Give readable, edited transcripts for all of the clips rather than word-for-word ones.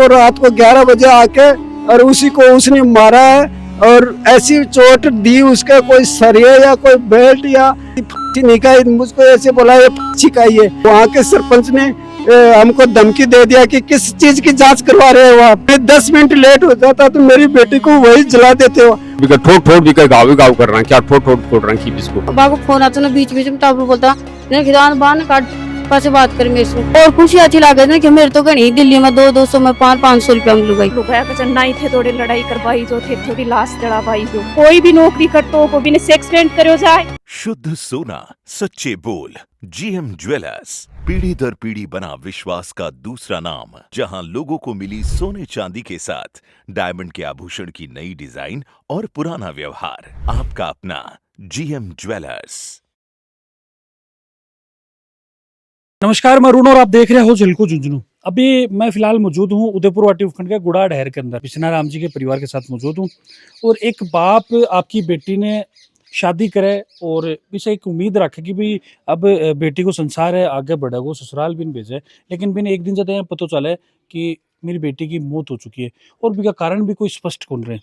वो रात को 11 बजे आके और उसी को उसने मारा है और ऐसी चोट दी उसका कोई सरिया या कोई बेल्ट या नहीं का, मुझको ऐसे बोला ये फांसी का ही है। वहाँ के सरपंच ने हमको धमकी दे दिया कि किस चीज की जांच करवा रहे हो आप। 10 मिनट लेट हो जाता तो मेरी बेटी को वही जला देते हो। ठोक भी गाँव कर रहा है, क्या ठोक रहा है इसको। बाबा को फोन आता ना बीच में टाबू बोलता खिदान बान काट पास बात कर मेरे से और खुशी अच्छी लगे ना कि मेरे तो घनी दिल्ली में 200 में 500 रुपया मिल गई। नहीं थे थोड़ी लड़ाई करवाई जो थे थोड़ी लाश चढ़ावाई जो कोई भी नौकरी करतो को बिना एक्सीडेंट करो जाए। शुद्ध सोना सच्चे बोल जीएम ज्वेलर्स, पीढ़ी दर पीढ़ी बना विश्वास का दूसरा नाम, जहां लोगों को मिली सोने चांदी के साथ डायमंड के आभूषण की नई डिजाइन और पुराना व्यवहार। आपका अपना जीएम ज्वेलर्स। नमस्कार, मैं अरुण और आप देख रहे हो झलको झुंझुनू। अभी मैं फिलहाल मौजूद हूँ उदयपुर वाटी उपखंड के गुड़ा डहर के अंदर बिश्ना राम जी के परिवार के साथ मौजूद हूँ। और एक बाप आपकी बेटी ने शादी करे और इसे एक उम्मीद रखे कि भाई अब बेटी को संसार है आगे बढ़ेगा, ससुराल भी भेजे, लेकिन बिन एक दिन से पता चले कि मेरी बेटी की मौत हो चुकी है और भी का कारण भी कोई स्पष्ट कौन रहे।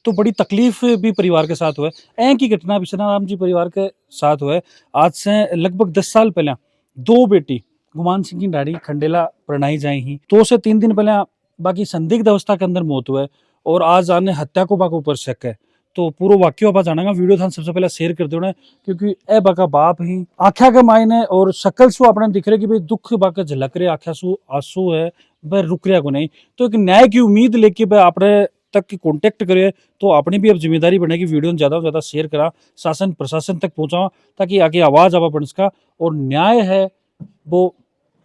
तो बड़ी तकलीफ भी परिवार के साथ हुआ है। की घटना बिश्ना राम जी परिवार के साथ हुआ है। आज से लगभग 10 साल पहले 2 बेटी गुमान सिंह की डाड़ी खंडेला प्रणाई जाई ही 2 से 3 दिन पहले बाकी संदिग्ध अवस्था के अंदर मौत हुआ है और आज आने हत्या को बाक ऊपर शक है। तो पूरा वाक्य आप जानेगा, वीडियो थान सबसे पहले शेयर कर देना क्योंकि ए बाका बाप ही आख्या के मायने और शकल सु अपने दिख रहे कि भाई दुख बाका झलक रहे, आख्या सु आंसू है वह रुक रहा को नहीं। तो एक न्याय की उम्मीद लेके वह अपने तक की कॉन्टेक्ट करे तो अपनी भी अब जिम्मेदारी बनेगी वीडियो ज्यादा से ज्यादा शेयर करा, शासन प्रशासन तक पहुंचा ताकि आगे आवाज आवा बन सका और न्याय है वो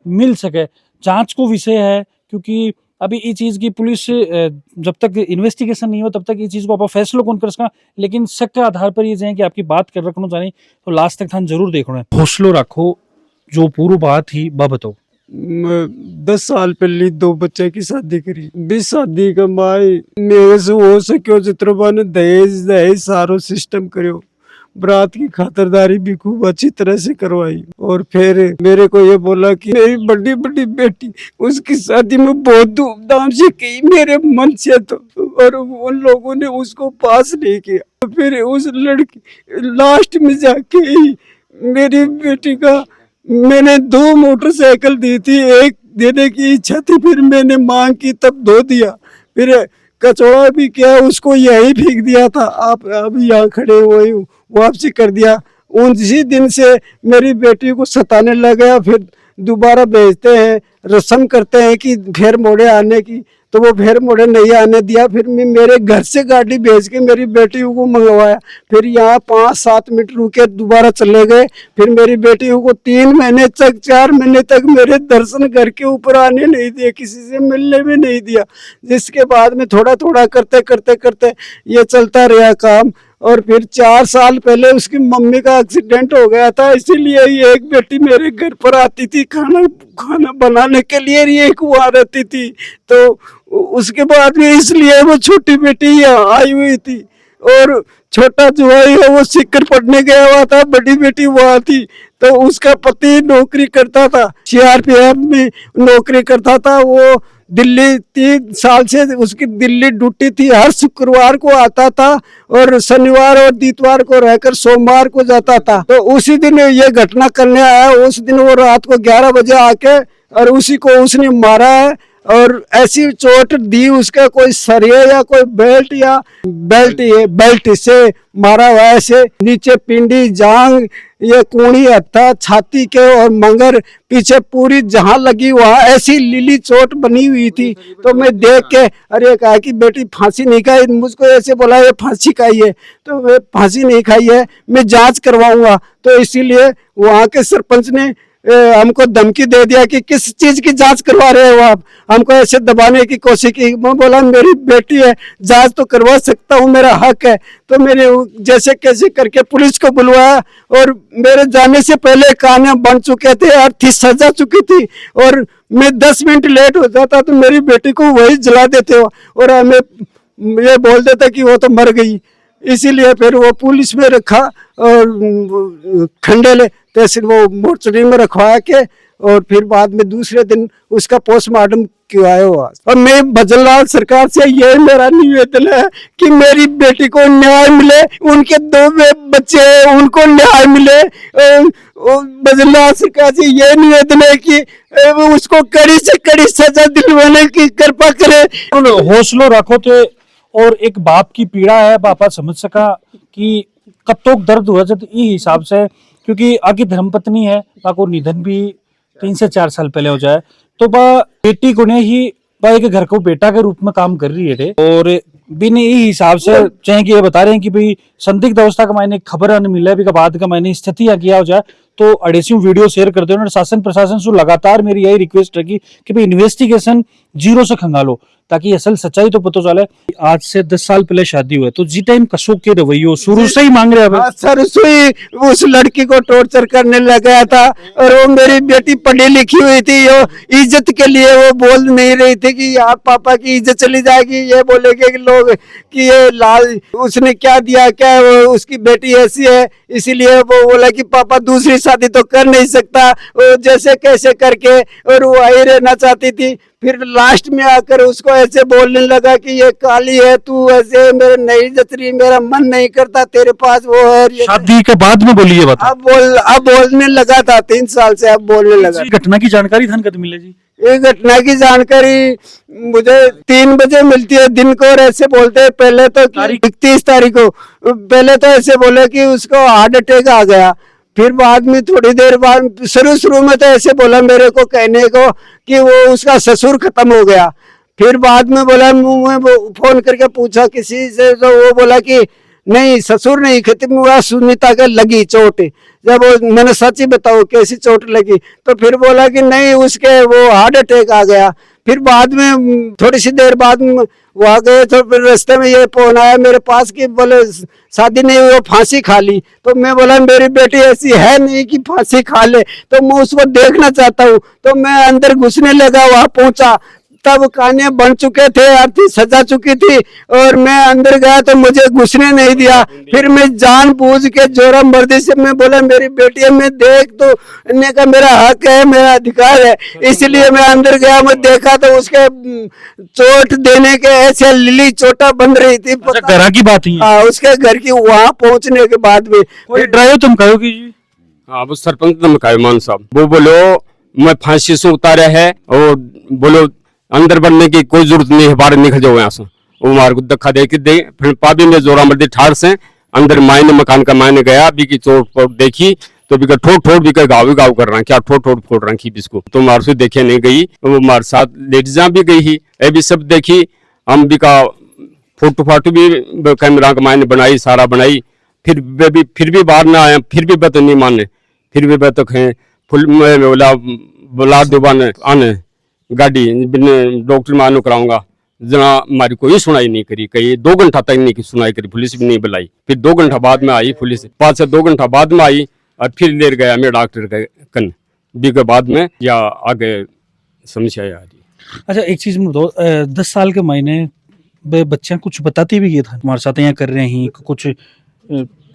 मिल सके। जांच को विषय है क्योंकि अभी ये चीज की पुलिस जब तक इन्वेस्टिगेशन नहीं हो तब तक ये चीज को आप फैसला कौन कर सका, लेकिन शक के आधार पर ये जाए कि आपकी बात कर रखना जानी तो लास्ट तक थान जरूर देखना है। हौसलो रखो, जो पूरी बात थी वह बताओ। 10 साल पहले 2 बच्चे की शादी करी। 20 शादी का माई मेरे से हो सको जितना ने दहेज सारो सिस्टम करो, बरात की खातिरदारी भी खूब अच्छी तरह से करवाई और फिर मेरे को ये बोला कि मेरी बड़ी बड़ी बेटी उसकी शादी में बहुत धूमधाम से की मेरे मन से, तो और उन लोगों ने उसको पास नहीं किया। फिर उस लड़की लास्ट में जाके मेरी बेटी का मैंने 2 मोटरसाइकिल दी थी, एक देने की इच्छा थी, फिर मैंने मांग की तब 2 दिया, फिर कचौड़ा भी किया उसको यही फेंक दिया था। आप अभी यहाँ खड़े हुए वापसी कर दिया। उसी दिन से मेरी बेटी को सताने लगा, फिर दोबारा भेजते हैं, रस्म करते हैं कि फिर मोड़े आने की, तो वो फिर मोड़े नहीं आने दिया। फिर मैं मेरे घर से गाड़ी भेज के मेरी बेटी को मंगवाया, फिर यहाँ 5-7 मिनट रुके दोबारा चले गए। फिर मेरी बेटी को 3 महीने तक 4 महीने तक मेरे दर्शन घर के ऊपर आने नहीं दिए, किसी से मिलने भी नहीं दिया। जिसके बाद में थोड़ा थोड़ा करते करते करते ये चलता रहा काम। और फिर 4 साल पहले उसकी मम्मी का एक्सीडेंट हो गया था, इसीलिए ये एक बेटी मेरे घर पर आती थी खाना बनाने के लिए, एक वहाँ रहती थी। तो उसके बाद में इसलिए वो छोटी बेटी यहाँ आई हुई थी और छोटा जो है वो सिक्कर पढ़ने गया हुआ था, बड़ी बेटी वहाँ थी। तो उसका पति नौकरी करता था, CRPF में नौकरी करता था। वो दिल्ली 3 साल से उसकी दिल्ली ड्यूटी थी, हर शुक्रवार को आता था और शनिवार और इतवार को रहकर सोमवार को जाता था। तो उसी दिन ये घटना करने आया, उस दिन वो रात को 11 बजे आके और उसी को उसने मारा है और ऐसी चोट दी उसका कोई सरिया या कोई बेल्ट से मारा हुआ है। ऐसे नीचे पिंडी, जांग, ये कूणी, हत्था, छाती के और मंगर पीछे पूरी जहां लगी वहां ऐसी लीली चोट बनी हुई थी। तो मैं देख के अरे कहा कि बेटी फांसी नहीं खाई, मुझको ऐसे बोला ये फांसी खाई है, तो मैं फांसी नहीं खाई है, मैं जांच करवाऊंगा। तो इसीलिए वहां के सरपंच ने हमको धमकी दे दिया कि किस चीज की जांच करवा रहे हो आप, हमको ऐसे दबाने की कोशिश की। मैं बोला मेरी बेटी है, जांच तो करवा सकता हूँ, मेरा हक है। तो मैंने जैसे कैसे करके पुलिस को बुलवाया और मेरे जाने से पहले कान बन चुके थे और सजा चुकी थी और मैं 10 मिनट लेट हो जाता तो मेरी बेटी को वही जला देते हो और हमें ये बोल देता कि वो तो मर गई। इसीलिए फिर वो पुलिस में रखा और खंडेले तहसील वो मोर्चरी में रखवा के और फिर बाद में दूसरे दिन उसका पोस्टमार्टम क्यों आए हो आज? और मैं भजनलाल सरकार से ये मेरा निवेदन है कि मेरी बेटी को न्याय मिले, उनके 2 बच्चे हैं उनको न्याय मिले। भजनलाल सरकार से ये निवेदन है कि उसको कड़ी से कड़ी सजा दिलवाने की कृपा करे। हौसलो रखो थे और एक बाप की पीड़ा है, बापा समझ सका कि कब तक दर्द हुआ जब ई हिसाब से, क्योंकि आगे धर्मपत्नी है, बाको निधन भी 3 से 4 साल पहले हो जाए, तो बा बेटी को ने ही बा एक घर को बेटा के रूप में काम कर रही है। और बिन यही हिसाब से चाहे कि ये बता रहे हैं कि भाई संदिग्ध अवस्था का मायने खबर न मिले भी का बाद का मायने स्थिति या किया हो जाए, तो अड़ेसी वीडियो शेयर करते हो। शासन प्रशासन से लगातार मेरी यही रिक्वेस्ट रही कि भाई इन्वेस्टिगेशन जीरो से खंगालो ताकि असल सच्चाई तो पता चले। आज से 10 साल पहले शादी हुई तो जी टाइम कसो के रवैयो शुरू से ही मांग रहे हैं सर। उस लड़की को टॉर्चर करने लगा था और वो मेरी बेटी पढ़ी लिखी हुई थी, वो इज्जत के लिए वो बोल नहीं रही थी कि यार पापा की इज्जत चली जाएगी, ये बोलेंगे कि लोग कि ये लाल उसने क्या दिया, क्या वो उसकी बेटी ऐसी है, इसीलिए वो बोला कि पापा दूसरी शादी तो कर नहीं सकता, वो जैसे कैसे करके, और वो आई रहना चाहती थी। फिर लास्ट में आकर उसको ऐसे बोलने लगा कि ये काली है, तू ऐसे मेरे नहीं जच रही, मेरा मन नहीं करता तेरे पास वो है। शादी के बाद में बोली ये बात? अब बोलने लगा था 3 साल से, अब बोलने लगा। घटना की जानकारी धन कद मिले जी? ये घटना की जानकारी मुझे 3 बजे मिलती है दिन को, और ऐसे बोलते हैं पहले तो 31 तारीख को, पहले तो ऐसे बोले कि उसको हार्ट अटैक आ गया। फिर बाद में थोड़ी देर बाद शुरू में तो ऐसे बोला मेरे को कहने को कि वो उसका ससुर खत्म हो गया। फिर बाद में बोला, मैं फोन करके पूछा किसी से, तो वो बोला कि नहीं ससुर नहीं खत्म हुआ, सुनीता के लगी चोट। जब मैंने सच ही बताओ कैसी चोट लगी, तो फिर बोला कि नहीं उसके वो हार्ट अटैक आ गया। फिर बाद में थोड़ी सी देर बाद में वहाँ गए तो फिर रास्ते में ये फोन आया मेरे पास कि बोले शादी नहीं हुई, फांसी खा ली। तो मैं बोला मेरी बेटी ऐसी है नहीं कि फांसी खा ले, तो मैं उसको देखना चाहता हूँ। तो मैं अंदर घुसने लगा, वहाँ पहुंचा तब काने बन चुके थे, अर्थी सजा चुकी थी, और मैं अंदर गया तो मुझे घुसने नहीं दिया। फिर मैं जानबूझ के जोरा मर्दी से मैं बोला मेरी बेटी है, मैं देख तो ने का मेरा हक है, मेरा अधिकार है, इसलिए मैं अंदर गया। मैं देखा तो उसके चोट देने के ऐसे लिली चोटा बन रही थी। घर की बात ही है उसके घर की। वहाँ पहुँचने के बाद में कोई ड्राइव तुम कहो कि जी? हाँ वो सरपंच धमकाए मान साहब, वो बोलो मैं फांसी से उतारा है और बोलो अंदर बनने की कोई जरूरत नहीं है, बाहर निकल जाओ यहाँ से। वो मार को धक्का दे के दे, फिर पाबी में जोरा मर्दी ठाड़ से अंदर मायने मकान का मायने गया, बी की चोट देखी तो बिका ठोड़ भी गाँव कर रहा है, क्या ठोड़ फोड़ रहा है बिस्को। तो मार से देखे नहीं गई, वो मार साथ लेडीजा भी गई ही, ये भी सब देखी। हम भी का फोटो भी कैमरा का मायने बनाई, सारा बनाई। फिर भी बाहर ना आया, फिर भी बत नहीं माने, फिर भी बत है फुल बोला बुला दुबान आने गाड़ी डॉक्टर में आनो कराऊंगा। जना हमारी कोई सुनाई नहीं करी, कहीं 2 घंटा तक नहीं सुनाई करी, पुलिस भी नहीं बुलाई। फिर 2 घंटा बाद में आई पुलिस, 5 से 2 घंटा बाद में आई, और फिर ले गया मैं डॉक्टर के कन भी के बाद में या आगे समस्या आ रही। अच्छा एक चीज में बताओ, 10 साल के महीने बच्चे कुछ बताती भी ये था हमारे साथ यहाँ कर रहे हैं कुछ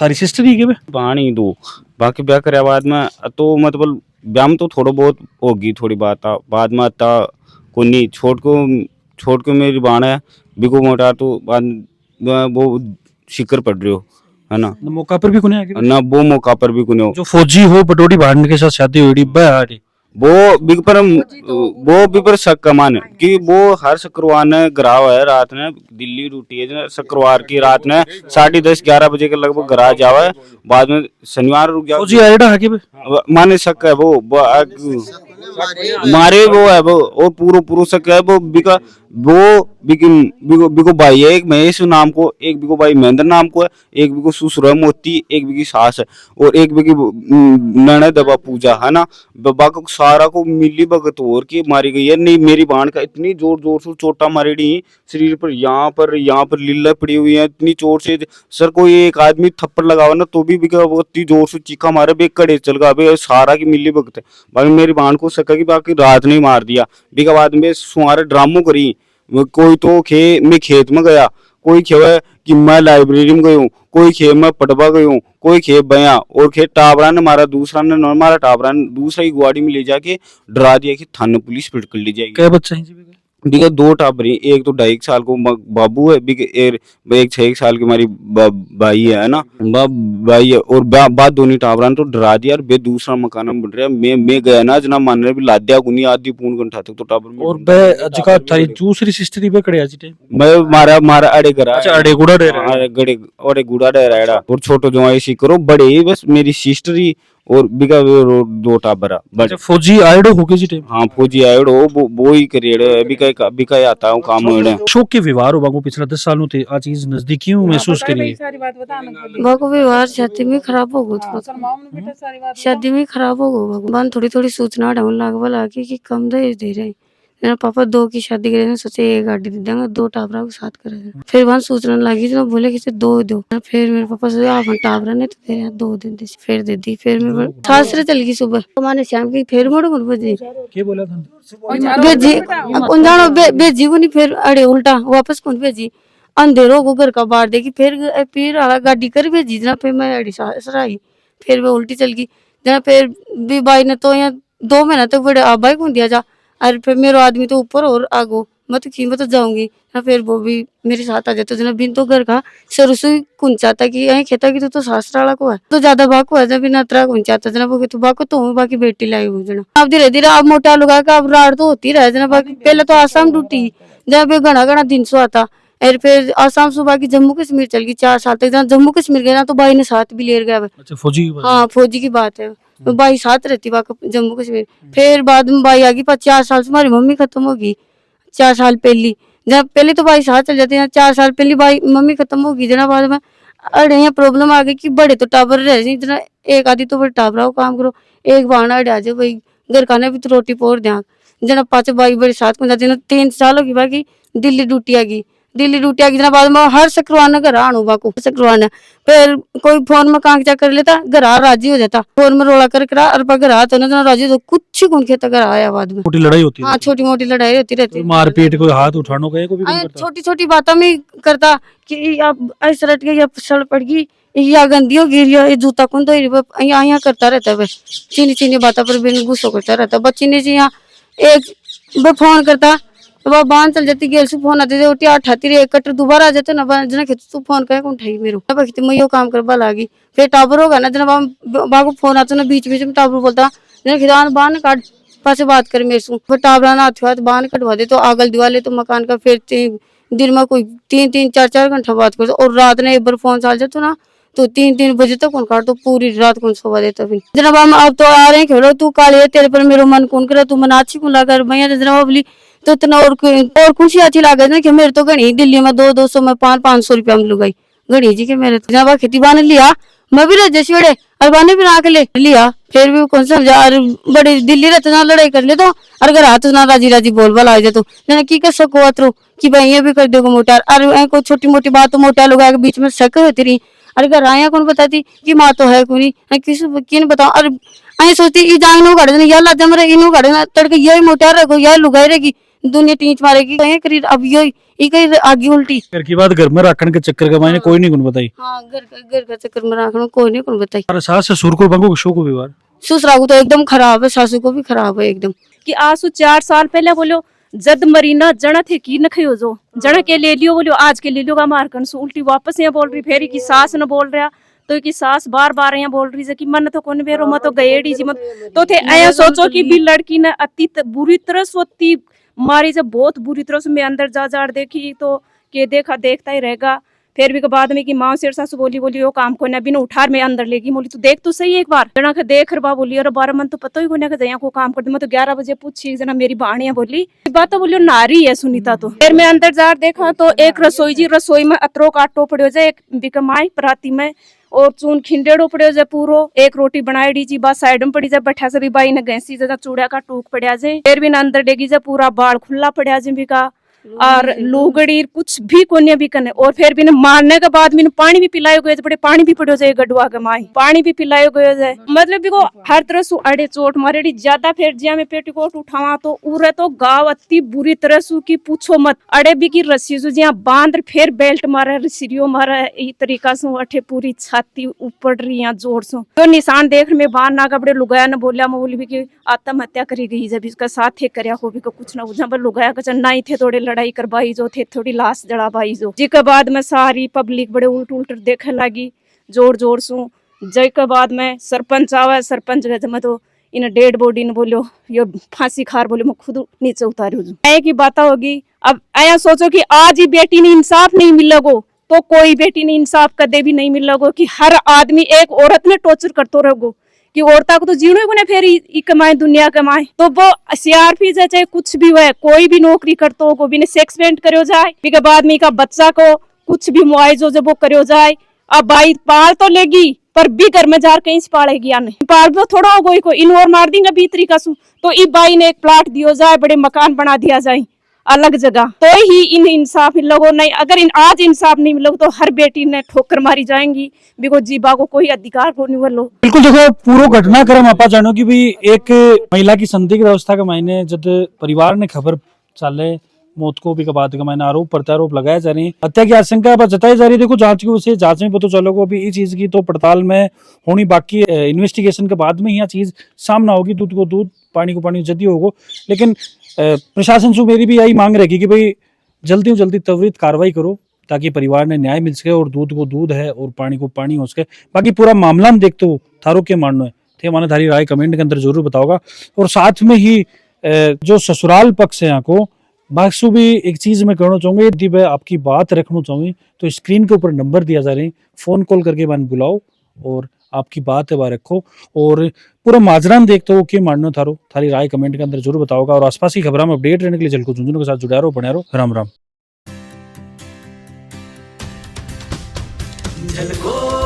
तारी सिस्टर ही के पानी दो बाकी ब्याह करे बाद में तो मतलब ब्याम तो थोड़ा बहुत होगी थोड़ी बात बाद में आता को नहीं छोड़ को मेरी बाण है बिको मोटा तो बाद वो शिकर पड़ रही हो है ना मौका पर भी कुने आगे ना वो मौका पर भी कुने हो जो फौजी हो बटोड़ी भाड़ने के साथ शादी हुई बड़ी वो भी पर शक का मान कि वो हर शुक्रवार ने ग्राह है रात ने दिल्ली रूटी है शुक्रवार की रात ने 10:30-11 बजे के लगभग ग्राह जावा बाद में शनिवार रुक जाओ जी आएडा है कि माने शक है वो मारे वो है वो और पूरा शक है वो बिको भाई है एक महेश नाम को, एक बिको भाई महेंद्र नाम को है, एक बिको सुसुर मोती, एक बिकी सास है और एक बिकी नैना दबा पूजा है ना। बाबा को सारा को मिली भगत और की मारी गई है। नहीं मेरी बहन का इतनी जोर से चोटा मारी दी शरीर पर यहाँ पर लीला पड़ी हुई है इतनी चोट से। सर कोई एक आदमी थप्पड़ लगावा ना तो भी इतनी जोर से चीखा मारे बे कड़े चल गया सारा की मिली भगत है। बाकी मेरी बहन को सका कि बाकी रात नहीं मार दिया बिका बाद में सुहारे ड्रामो करी। कोई तो मैं खेत में गया, कोई खेवे कि मैं लाइब्रेरी में गई हूँ, कोई खे मैं पटवा गई हूँ, कोई खे बया और खे टाबरा ने मारा, दूसरा ने मारा, टाबरा ने दूसरा ही गुआड़ी में ले जाके डरा दिया कि थाना पुलिस पिट कर ली जाएगी। क्या बच्चा है बिका दो टाबरी, एक तो 2.5 साल को बाबू है, बिका एक 6 साल की हमारी भाई है ना, भाई है। और बात दोनों टाबरा ने तो डरा दिया, और बे दूसरा मकान में बन रहा है। मैं गया ना जना मान रहे भी लाद्या को नहीं आधी पूर्ण घंटा तक तो टाबर में और बे जका थारी दूसरी सिस्टर बे कड़े आज टाइम मैं मारा मारा अड़े करा। अच्छा, अड़े गुड़ा डेरा है। अड़े गड़े अड़े गुड़ा डेरा है। और छोटो जो ऐसी करो बड़े ही बस मेरी सिस्टर ही और बिका दो टाबरा बड़े। अच्छा, फौजी आयडो होके जी टाइम। हाँ फौजी आयोड़ो वो ही करिएड़ो बिका आता हूँ काम होड़े। अशोक के व्यवहार हो बागो पिछला 10 सालों थे आ चीज नजदीकियों महसूस करिए। बाको व्यवहार शादी में खराब हो गो, शादी में खराब हो गो। भगवान थोड़ी थोड़ी सूचना ढंग लागवा लागे कि कम दहेज दे रहे। मेरा पापा 2 की शादी करे, सोचे 1 गाड़ी दे देंगे, 2 टाबरा को साथ करे। फिर वहां सूचना लगी तो बोले कि 2 दो। फिर मेरे पापा सोचे आप टाबरा ने तो दे 2 दे दी, फिर दे दी। फिर मैं सासरे चल गई सुबह, माने शाम की फिर मोड़ गुण बजी के बोला था भेजी जानो भेजी को नहीं, फिर अड़े उल्टा वापस कौन भेजी, अंधेरों को घर का बाहर देखी। फिर गाड़ी कर भेजी जना। फिर मैं अड़ी सराई, फिर वो उल्टी चल गई जना। फिर भी भाई ने तो यहाँ 2 महीना तक बड़े आबाई को दिया जा। और फिर मेरा आदमी तो ऊपर और आगो मत की मत जाऊंगी ना। फिर वो भी मेरे साथ आ जाता जना। बिन तो घर का शुरू से कुंचाता कि यही कहता कि तो सासराला को है तो ज्यादा बाको है, जब बिना त्रा कुंचाता जना। वो तो बाको तो बाकी बेटी लाई हो जना। अब धीरे धीरे अब मोटा लुगा का अब राड़ तो होती रह जना। बाकी पहले तो आसाम ड्यूटी जब घना घना दिन सो आता। और फिर आसाम से बाकी जम्मू कश्मीर चल गई 4 साल तक। जहाँ जम्मू कश्मीर गया ना तो भाई ने साथ भी ले गया। अच्छा, फौजी की बात है। हाँ फौजी की बात है, तो भाई साथ रहती वहाँ जम्मू कश्मीर। फिर बाद में भाई आ गई 4 साल से हमारी मम्मी खत्म होगी। 4 साल पहली जब पहले तो भाई साथ चल जाते हैं, 4 साल पहले भाई मम्मी खत्म होगी जना। बाद में अरे यहाँ प्रॉब्लम आ गई कि बड़े तो टाबर रह जाए जना। एक आदि तो बड़े टाबरा को काम करो, एक बहाना अड़े आ जाओ भाई घर खाने भी तो रोटी पोर दिया जना। 5 भाई बड़े साथ को जाते जना। 3 साल होगी बाकी दिल्ली ड्यूटी आ गई। दिल्ली ड्यूटी आ गई जना। बाद में हर शुक्रवार घर आनो बाको शुक्रवार। फिर कोई फोन में कांचा कर लेता, घर आ राजी हो जाता। फोन में रोला कर करा और घर आ तो ना राजी तो कुछ कौन खेता घर आया। बाद में छोटी लड़ाई होती है। हाँ छोटी मोटी लड़ाई होती रहती। मारपीट कोई हाथ उठानो का को भी नहीं करता। छोटी छोटी बातों में करता कि अब ऐसे रट गई, सड़ पड़ गई, या गंदी हो गिर, ये जूता कौन धो यहाँ करता रहता है। चीनी चीनी बातों पर बिन गुस्सा करता रहता। बच्ची ने यहाँ एक फोन करता तो वह बांध चल जाती, गेल से फोन आते थे उठाती रही, कटर दोबारा आ जाते ना जना खेत तू फोन कहे उठाई मेरो मैं यो काम करवा लागी। फिर टाबर होगा ना जना बाबू फोन आता ना बीच बीच में टाबर बोलता जना खिदान बांध काट पास बात कर मेरे से। फिर टाबरा ना हाथ बांध कटवा दे तो आगल दिवाले तो मकान का। फिर दिन में कोई 3-3 4-4 घंटा बात करता। और रात ने एक बार फोन चल जाता ना तो 3-3 बजे तक कौन काट तो पूरी रात कौन सोवा देता। फिर जनाब हम अब तो आ रहे हैं खेलो तू काले तेरे पर मेरो मन कौन करे, तू मन अच्छी कौन लगा भैया जनाब बोली तो इतना और खुशी अच्छी लागे ना कि मेरे तो घनी दिल्ली में 200-200 में 500-500 रुपया में लुगाई घड़ी जी के मेरे तो जनाब खेती बाने लिया मैं भी रजे बड़े और बाने भी ना के ले लिया। फिर भी कौन समझा और बड़े दिल्ली रहते ना लड़ाई कर ले तो और घर हाथ ना राजी राजी बोल बाल आ जाए तो जना की कर सको अतरो कि भाई ये भी कर दोगे मोटा। और कोई छोटी मोटी बात तो मोटा लुगा के बीच में शक होती रही। और घर आया कौन बताती कि माँ तो है कोई किस किन बताओ। और आई सोचती ई जांग नो काढ़ देना या लाजा मरे इनो काढ़ देना तड़के यही मोटा रहेगो यही लुगाई रहेगी दुनिया टींच मारेगी कहीं करी अब ये कहीं आगे उल्टी। घर की बात घर में रखने के चक्कर का मैंने कोई नहीं कुन बताई। हाँ घर का चक्कर में रखना कोई नहीं कुन बताई। अरे सास ससुर को बंगो शो को व्यवहार ससुरा को तो एकदम खराब है, सासू को भी खराब है एकदम। कि आसु 4 साल पहले बोलो जद मरीना जना थे की न खयो जो जना के ले लियो बोलो आज के ले लियो का मारकन सु उल्टी वापस यहाँ बोल रही फेरी की सास न बोल रहा तो की सास बार बार यहाँ बोल रही है कि मन तो कौन बेरो मत तो गएड़ी जी मत तो थे ऐसा सोचो कि भी लड़की ने अति बुरी तरह सोती मारी जब बहुत बुरी तरह से मैं अंदर जा देखी तो के देखा देखता ही रहेगा। फिर भी के बाद में कि माँ शेर सासू बोली वो काम को ना बिना उठार में अंदर लेगी बोली तो देख तो सही एक बार जना के देख रहा बोली और 12 मन तो पता ही कोने के को काम करती मैं तो 11 बजे पूछी जना मेरी बाणिया बोली बात तो बोलियो नारी है सुनीता। तो फिर मैं अंदर जा देखा तो एक रसोई जी रसोई में अतरो काटो पड़ो जाए एक बिकमाई पराती में और चून खिंडेड़ो पड़ो जाए पूरो एक रोटी बनाई जी बात साइड में पड़ी जाए बैठा से भी बाई ने गैसी जगह चूड़ा का टूक पड़ा जाए। फिर भी अंदर डेगी जाए पूरा बाल खुला पड़ा जाए बिका और लुगड़ी कुछ भी कोने भी कने। और फिर भी मारने के बाद मैंने पानी भी पिलायो गयो बड़े, पानी भी पड़ो जाए गडवा के माई, पानी भी पिलायो गयो जाए। मतलब भी को हर तरह से अड़े चोट मारेड़ी ज्यादा। फिर जिया में पेटीकोट उठावा तो उरे तो गाव अति बुरी तरह से की पूछो मत। अड़े भी की रस्सी से जिया बांध फिर बेल्ट मारे, रिसिरियो मारे, ई तरीका से अठे पूरी छाती ऊपर रही यहाँ जोर से। तो निशान देख में बाहर ना कपड़े लुगाया ने बोलिया, मैं बोली भी की आत्महत्या करी गई जब इसका साथ थे करया हो भी को कुछ ना उजा पर लुगाया का नहीं थे, थोड़े लड़ाई करवाई जो थे, थोड़ी लाश जड़ावाई जो। जी के बाद में सारी पब्लिक बड़े उल्ट उल्ट देखे लगी जोर जोर से। जय के बाद में सरपंच आवा, सरपंच गए मैं तो इन डेड बॉडी ने बोलो ये फांसी खार, बोले मैं खुद नीचे उतारू जो की बात होगी। अब आया सोचो कि आज ही बेटी ने इंसाफ नहीं मिलेगो तो कोई बेटी ने इंसाफ कदे भी नहीं मिलेगो। कि हर आदमी एक औरत ने टॉर्चर करते रहोगो कि औरता को तो जीने को ना फिर ई कमाए दुनिया कमाए। तो वो सीआरपी से चाहे कुछ भी हो, कोई भी नौकरी करते हो बिना सेक्स पेंट करो जाए, के बाद में का बच्चा को कुछ भी मुआवजो जब वो करो जाए। अब भाई पाल तो लेगी पर भी घर में जार कहीं से पालेगी या नहीं, पाल वो थोड़ा हो गई को इन और मार देंगे भी तरीका से। तो ई बाई ने एक प्लाट दियो जाए, बड़े मकान बना दिया जाए अलग जगह, तो ही इन इंसाफ मिलोगो। नहीं अगर इन आज इंसाफ नहीं मिलोगे तो हर बेटी ने ठोकर मारी जाएंगी, बिको जीवा को कोई अधिकार को नहीं बोलो। बिल्कुल देखो पूरा घटनाक्रम आप जानो कि भाई एक महिला की संदिग्ध अवस्था के मायने जब परिवार ने खबर चाले मौत को भी का बाद का मायने आरोप प्रत्यारोप लगाया जा रही, हत्या की आशंका जताई जा रही। देखो जांच की उसे जांच में पता चलोगे अभी इस चीज की तो पड़ताल में होनी बाकी, इन्वेस्टिगेशन के बाद में यह चीज सामना होगी। दूध को दूध पानी को पानी जदी होगो। लेकिन प्रशासन से मेरी भी यही मांग रहेगी कि भाई जल्दी से जल्दी त्वरित कार्रवाई करो ताकि परिवार ने न्याय मिल सके और दूध को दूध है और पानी को पानी हो सके। बाकी पूरा मामला हम देखते हो थारो के मानना है थे माने थारी राय कमेंट के अंदर जरूर बताओगा। और साथ में ही जो ससुराल पक्ष है यहाँ को बाक्सु भी एक चीज मैं कहना चाहूंगा, यदि मैं आपकी बात रखना चाहूंगी तो स्क्रीन के ऊपर नंबर दिया जा रहे हैं, फोन कॉल करके मैंने बुलाओ और आपकी बात है वह रखो और पूरा माजरा देखते हो कि मानना थारो थारी राय कमेंट के अंदर जरूर बताओगा। और आसपास की खबरों में अपडेट रहने के लिए झलको झुंझुनू के साथ जुड़ा रहो, बने रहो। राम राम। झलको